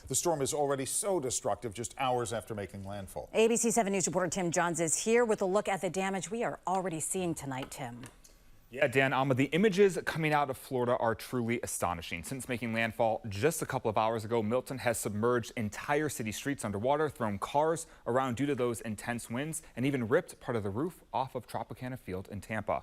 The storm is already so destructive just hours after making landfall. ABC 7 News reporter Tim Johns is here with a look at the damage we are already seeing tonight, Tim. Yeah, Dan, the images coming out of Florida are truly astonishing. Since making landfall just a couple of hours ago, Milton has submerged entire city streets underwater, thrown cars around due to those intense winds, and even ripped part of the roof off of Tropicana Field in Tampa.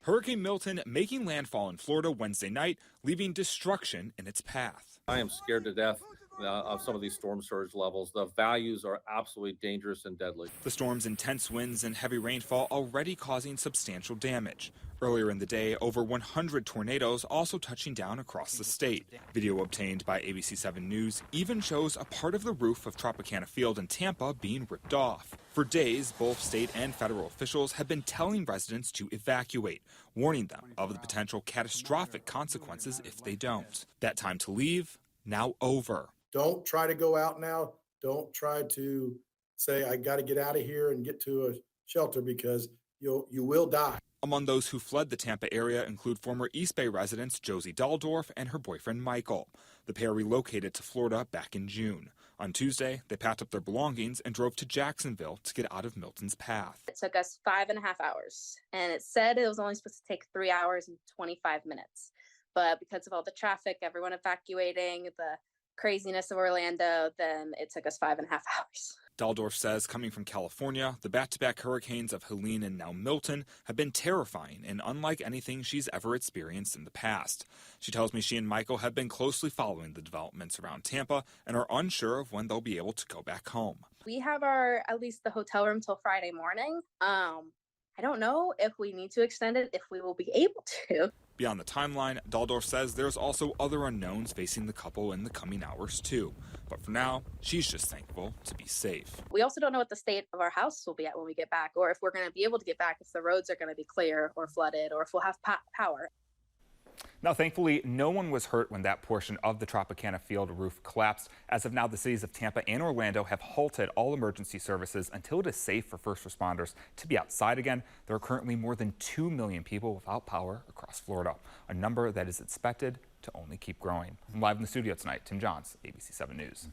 Hurricane Milton making landfall in Florida Wednesday night, leaving destruction in its path. I am scared to death of some of these storm surge levels. The values are absolutely dangerous and deadly. The storm's intense winds and heavy rainfall already causing substantial damage. Earlier in the day, over 100 tornadoes also touching down across the state. Video obtained by ABC 7 News even shows a part of the roof of Tropicana Field in Tampa being ripped off. For days, both state and federal officials have been telling residents to evacuate, warning them of the potential catastrophic consequences if they don't. That time to leave, now over. Don't try to go out now. Don't try to say, I got to get out of here and get to a shelter, because you will die. Among those who fled the Tampa area include former East Bay residents Josie Daldorf and her boyfriend Michael. The pair relocated to Florida back in June. On Tuesday, they packed up their belongings and drove to Jacksonville to get out of Milton's path. It took us 5.5 hours, and it said it was only supposed to take 3 hours and 25 minutes. But because of all the traffic, everyone evacuating, the craziness of Orlando, then it took us 5.5 hours. Daldorf says coming from California, the back-to-back hurricanes of Helene and now Milton have been terrifying and unlike anything she's ever experienced in the past. She tells me she and Michael have been closely following the developments around Tampa and are unsure of when they'll be able to go back home. We have at least the hotel room till Friday morning. I don't know if we need to extend it, if we will be able to. Beyond the timeline, Daldorf says there's also other unknowns facing the couple in the coming hours too. But for now, she's just thankful to be safe. We also don't know what the state of our house will be at when we get back, or if we're going to be able to get back, if the roads are going to be clear or flooded, or if we'll have power. Now, thankfully, no one was hurt when that portion of the Tropicana Field roof collapsed. As of now, the cities of Tampa and Orlando have halted all emergency services until it is safe for first responders to be outside again. There are currently more than 2 million people without power across Florida, a number that is expected to only keep growing. Live in the studio tonight, Tim Johns, ABC 7 News.